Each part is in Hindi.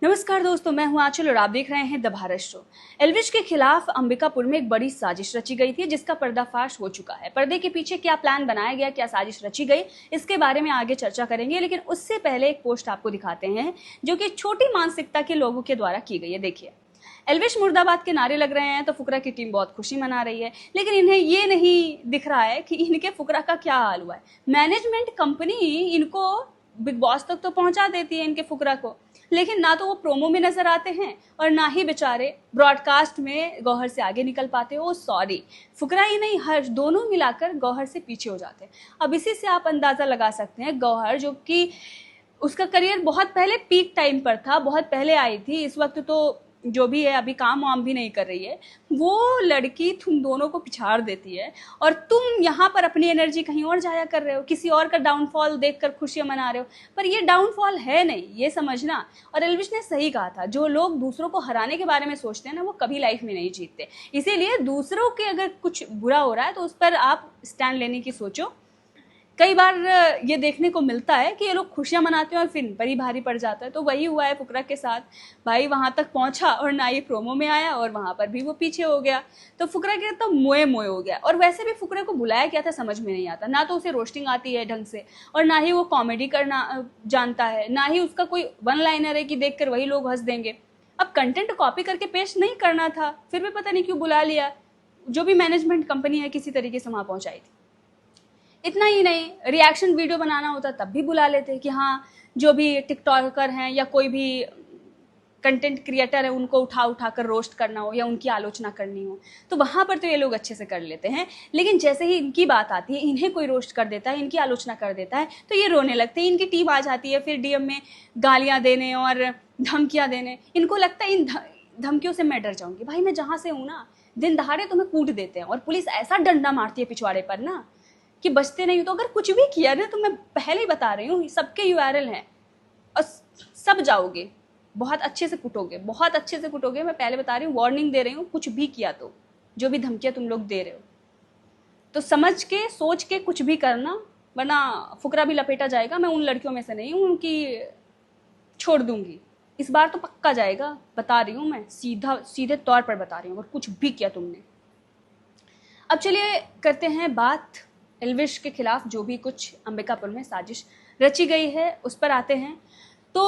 नमस्कार दोस्तों, मैं हूं आंचल और आप देख रहे हैं द भारत शो। एल्विश के खिलाफ अंबिकापुर में एक बड़ी साजिश रची गई थी, जिसका पर्दाफाश हो चुका है। पर्दे के पीछे क्या प्लान बनाया गया, क्या साजिश रची गई, इसके बारे में आगे चर्चा करेंगे। लेकिन उससे पहले एक पोस्ट आपको दिखाते हैं जो कि छोटी मानसिकता के लोगों के द्वारा की गई है। देखिए, एल्विश मुर्दाबाद के नारे लग रहे हैं तो फुकरा की टीम बहुत खुशी मना रही है, लेकिन इन्हें ये नहीं दिख रहा है कि इनके फुकरा का क्या हाल हुआ है। मैनेजमेंट कंपनी इनको बिग बॉस तक तो पहुंचा देती है इनके फुकरा को, लेकिन ना तो वो प्रोमो में नजर आते हैं और ना ही बेचारे ब्रॉडकास्ट में गौहर से आगे निकल पाते हो। सॉरी, फुकरा ही नहीं, हर्ष दोनों मिलाकर गौहर से पीछे हो जाते हैं। अब इसी से आप अंदाजा लगा सकते हैं, गौहर जो कि उसका करियर बहुत पहले पीक टाइम पर था, बहुत पहले आई थी, इस वक्त तो जो भी है अभी काम वाम भी नहीं कर रही है, वो लड़की तुम दोनों को पिछाड़ देती है और तुम यहाँ पर अपनी एनर्जी कहीं और जाया कर रहे हो, किसी और का डाउनफॉल देखकर खुशियां मना रहे हो। पर ये डाउनफॉल है नहीं, ये समझना। और एल्विश ने सही कहा था, जो लोग दूसरों को हराने के बारे में सोचते हैं ना, वो कभी लाइफ में नहीं जीतते। इसीलिए दूसरों के अगर कुछ बुरा हो रहा है तो उस पर आप स्टैंड लेने की सोचो। कई बार ये देखने को मिलता है कि ये लोग खुशियां मनाते हैं और फिर बड़ी भारी पड़ जाता है। तो वही हुआ है फुकरा के साथ। भाई वहां तक पहुंचा और ना ये प्रोमो में आया और वहां पर भी वो पीछे हो गया, तो फुकरा के तो मोए मोए हो गया। और वैसे भी फुकरे को बुलाया क्या था समझ में नहीं आता, ना तो उसे रोस्टिंग आती है ढंग से और ना ही वो कॉमेडी करना जानता है, ना ही उसका कोई वन लाइनर है कि देख कर वही लोग हंस देंगे। अब कंटेंट कॉपी करके पेश नहीं करना था, फिर भी पता नहीं क्यों बुला लिया। जो भी मैनेजमेंट कंपनी है किसी तरीके से वहां पहुंचाई थी। इतना ही नहीं, रिएक्शन वीडियो बनाना होता तब भी बुला लेते कि हाँ, जो भी टिकटॉकर हैं या कोई भी कंटेंट क्रिएटर है उनको उठा कर रोस्ट करना हो या उनकी आलोचना करनी हो, तो वहाँ पर तो ये लोग अच्छे से कर लेते हैं। लेकिन जैसे ही इनकी बात आती है, इन्हें कोई रोस्ट कर देता है, इनकी आलोचना कर देता है, तो ये रोने लगते हैं। इनकी टीम आ जाती है फिर डीएम में गालियाँ देने और धमकियाँ देने। इनको लगता है इन धमकियों से मैं डर जाऊँगी। भाई मैं जहाँ से हूँ ना, दिन दहाड़े तुम्हें कूट देते हैं और पुलिस ऐसा डंडा मारती है पिछवाड़े पर ना कि बचते नहीं हो। तो अगर कुछ भी किया ना, तो मैं पहले ही बता रही हूँ, सबके यूआरएल हैं और सब जाओगे, बहुत अच्छे से कुटोगे, बहुत अच्छे से कुटोगे। मैं पहले बता रही हूँ, वार्निंग दे रही हूँ। कुछ भी किया तो, जो भी धमकियाँ तुम लोग दे रहे हो, तो समझ के सोच के कुछ भी करना, वरना फुकरा भी लपेटा जाएगा। मैं उन लड़कियों में से नहीं हूँ उनकी छोड़ दूंगी, इस बार तो पक्का जाएगा, बता रही हूँ मैं, सीधे तौर पर बता रही हूँ, अगर कुछ भी किया तुमने। अब चलिए करते हैं बात एल्विश के खिलाफ जो भी कुछ अंबिकापुर में साजिश रची गई है उस पर आते हैं। तो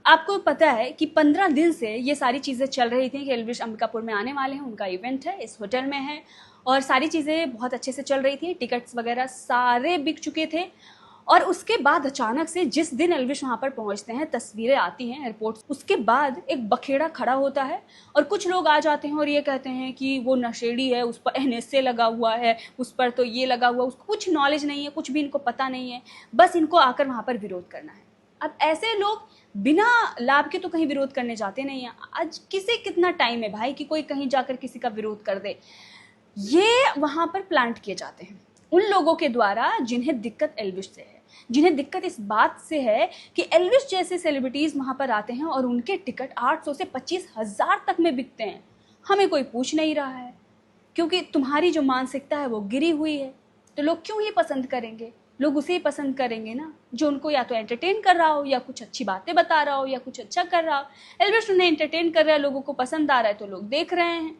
आपको पता है कि 15 दिन से ये सारी चीज़ें चल रही थी कि एल्विश अंबिकापुर में आने वाले हैं, उनका इवेंट है, इस होटल में है और सारी चीज़ें बहुत अच्छे से चल रही थी। टिकट्स वगैरह सारे बिक चुके थे। और उसके बाद अचानक से जिस दिन एल्विश वहाँ पर पहुँचते हैं, तस्वीरें आती हैं एयरपोर्ट, उसके बाद एक बखेड़ा खड़ा होता है और कुछ लोग आ जाते हैं और ये कहते हैं कि वो नशेड़ी है, उस पर एनएसए लगा हुआ है, उस पर तो ये लगा हुआ, उसको कुछ नॉलेज नहीं है, कुछ भी इनको पता नहीं है, बस इनको आकर वहाँ पर विरोध करना है। अब ऐसे लोग बिना लाभ के तो कहीं विरोध करने जाते नहीं हैं। आज किसे कितना टाइम है भाई कि कोई कहीं जाकर किसी का विरोध कर दे। ये वहाँ पर प्लांट किए जाते हैं उन लोगों के द्वारा जिन्हें दिक्कत एल्विश से है, जिन्हें दिक्कत इस बात से है कि एल्विश जैसे सेलिब्रिटीज वहां पर आते हैं और उनके टिकट 800 से 25,000 तक में बिकते हैं। हमें कोई पूछ नहीं रहा है, क्योंकि तुम्हारी जो मानसिकता है वो गिरी हुई है। तो लोग क्यों ये पसंद करेंगे? लोग उसे ही पसंद करेंगे ना जो उनको या तो एंटरटेन कर रहा हो, या कुछ अच्छी बातें बता रहा हो, या कुछ अच्छा कर रहा हो। एल्विश उन्हें एंटरटेन कर रहा है, लोगों को पसंद आ रहा है, तो लोग देख रहे हैं।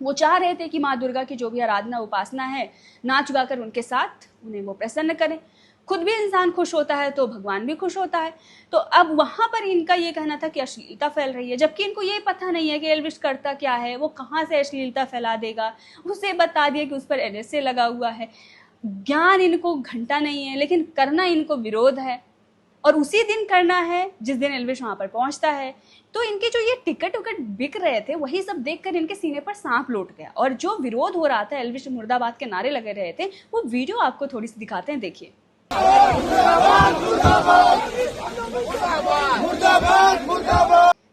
वो चाह रहे थे कि माँ दुर्गा की जो भी आराधना उपासना है, नाच गाकर उनके साथ उन्हें वो प्रसन्न करें। खुद भी इंसान खुश होता है तो भगवान भी खुश होता है। तो अब वहां पर इनका ये कहना था कि अश्लीलता फैल रही है, जबकि इनको ये पता नहीं है कि एल्विश करता क्या है, वो कहाँ से अश्लीलता फैला देगा। उसे बता दिया कि उस पर एनएसए लगा हुआ है। ज्ञान इनको घंटा नहीं है, लेकिन करना इनको विरोध है, और उसी दिन करना है जिस दिन एल्विश वहां पर पहुंचता है। तो इनके जो ये टिकट विकट बिक रहे थे, वही सब देखकर इनके सीने पर सांप लौट गया। और जो विरोध हो रहा था, एल्विश मुर्दाबाद के नारे लगे रहे थे, वो वीडियो आपको थोड़ी सी दिखाते हैं, देखिए।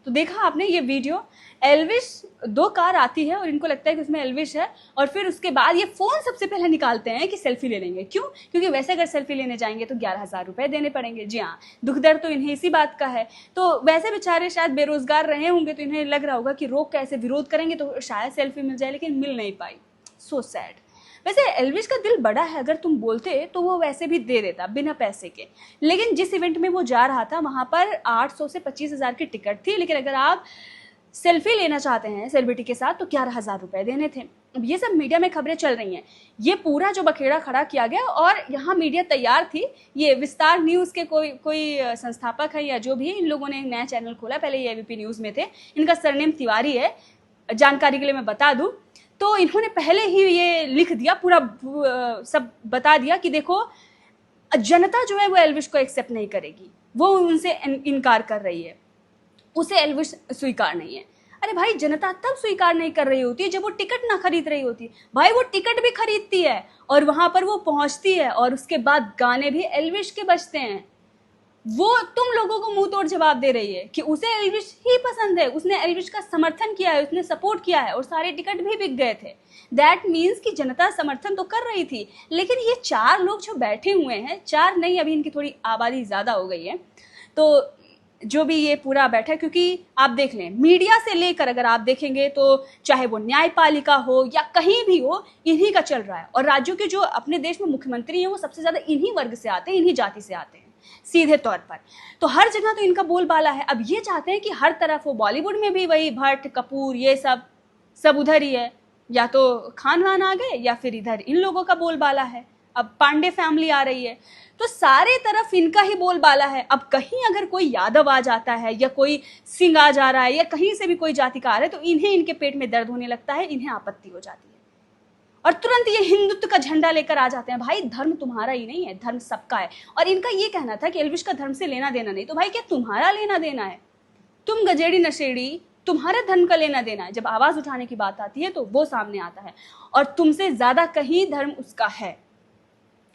तो देखा आपने ये वीडियो, एल्विश 2 कार आती है और इनको लगता है कि उसमें एल्विश है, और फिर उसके बाद ये फोन सबसे पहले निकालते हैं कि सेल्फी ले लेंगे। क्यों? क्योंकि वैसे अगर सेल्फी लेने जाएंगे तो 11,000 रुपए देने पड़ेंगे। जी हाँ, दुख दर्द तो इन्हें इसी बात का है। तो वैसे बेचारे शायद बेरोजगार रहे होंगे, तो इन्हें लग रहा होगा कि रोक कैसे, विरोध करेंगे तो शायद सेल्फी मिल जाए, लेकिन मिल नहीं पाई। So sad. वैसे एल्विश का दिल बड़ा है, अगर तुम बोलते तो वो वैसे भी दे देता बिना पैसे के। लेकिन जिस इवेंट में वो जा रहा था वहां पर 800 से 25,000 की टिकट थी, लेकिन अगर आप सेल्फी लेना चाहते हैं सेलिब्रिटी के साथ तो 11,000 रुपए देने थे। अब ये सब मीडिया में खबरें चल रही हैं, ये पूरा जो बखेड़ा खड़ा किया गया और यहाँ मीडिया तैयार थी। ये विस्तार न्यूज़ के कोई संस्थापक है या जो भी, इन लोगों ने एक नया चैनल खोला, पहले ये एबीपी न्यूज़ में थे, इनका सरनेम तिवारी है, जानकारी के लिए मैं बता दूं। तो इन्होंने पहले ही ये लिख दिया, पूरा सब बता दिया कि देखो जनता जो है वो एल्विश को एक्सेप्ट नहीं करेगी, वो उनसे इनकार कर रही है, उसे एल्विश स्वीकार नहीं है। अरे भाई, जनता तब स्वीकार नहीं कर रही होती है जब वो टिकट ना खरीद रही होती। भाई वो टिकट भी खरीदती है और वहां पर वो पहुंचती है और उसके बाद गाने भी एल्विश के बजते हैं। वो तुम लोगों को मुंह तोड़ जवाब दे रही है कि उसे एल्विश ही पसंद है, उसने एल्विश का समर्थन किया है, उसने सपोर्ट किया है और सारे टिकट भी बिक गए थे। दैट मीन्स कि जनता समर्थन तो कर रही थी। लेकिन ये 4 लोग जो बैठे हुए हैं, 4 नहीं, अभी इनकी थोड़ी आबादी ज्यादा हो गई है, तो जो भी ये पूरा बैठा, क्योंकि आप देख लें मीडिया से लेकर अगर आप देखेंगे तो चाहे वो न्यायपालिका हो या कहीं भी हो, इन्हीं का चल रहा है। और राज्यों के जो अपने देश में मुख्यमंत्री हैं वो सबसे ज्यादा इन्हीं वर्ग से आते हैं, इन्हीं जाति से आते हैं सीधे तौर पर। तो हर जगह तो इनका बोलबाला है। अब ये चाहते हैं कि हर तरफ हो, बॉलीवुड में भी वही भट्ट कपूर ये सब उधर ही है, या तो खान वान आ गए या फिर इधर इन लोगों का बोलबाला है। अब पांडे फैमिली आ रही है, तो सारे तरफ इनका ही बोलबाला है। अब कहीं अगर कोई यादव आ जाता है या कोई सिंह आ जा रहा है या कहीं से भी कोई जाति का आ रहा है तो इन्हें इनके पेट में दर्द होने लगता है, इन्हें आपत्ति हो जाती है और तुरंत ये हिंदुत्व का झंडा लेकर आ जाते हैं। भाई धर्म तुम्हारा ही नहीं है, धर्म सबका है। और इनका ये कहना था कि एल्विश का धर्म से लेना देना नहीं, तो भाई क्या तुम्हारा लेना देना है? तुम गजेड़ी नशेड़ी, तुम्हारे धर्म का लेना देना है। जब आवाज उठाने की बात आती है तो वो सामने आता है और तुमसे ज्यादा कहीं धर्म उसका है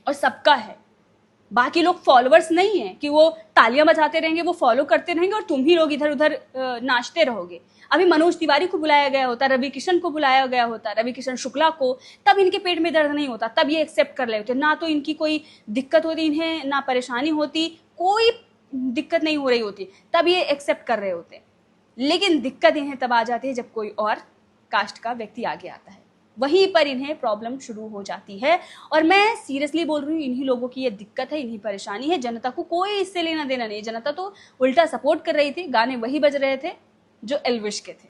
और सबका है। बाकी लोग फॉलोअर्स नहीं है कि वो तालियां बजाते रहेंगे, वो फॉलो करते रहेंगे और तुम ही लोग इधर उधर नाचते रहोगे। अभी मनोज तिवारी को बुलाया गया होता, रवि किशन को बुलाया गया होता, रवि किशन शुक्ला को, तब इनके पेट में दर्द नहीं होता, तब ये एक्सेप्ट कर लेते। ना तो इनकी कोई दिक्कत होती इन्हें, ना परेशानी होती, कोई दिक्कत नहीं हो रही होती, तब ये एक्सेप्ट कर रहे होते। लेकिन दिक्कत इन्हें तब आ जाती है जब कोई और कास्ट का व्यक्ति आगे आता है, वहीं पर इन्हें प्रॉब्लम शुरू हो जाती है। और मैं सीरियसली बोल रही हूँ, इन्हीं लोगों की ये दिक्कत है, इन्हीं परेशानी है। जनता को कोई इससे लेना देना नहीं, जनता तो उल्टा सपोर्ट कर रही थी, गाने वही बज रहे थे जो एल्विश के थे।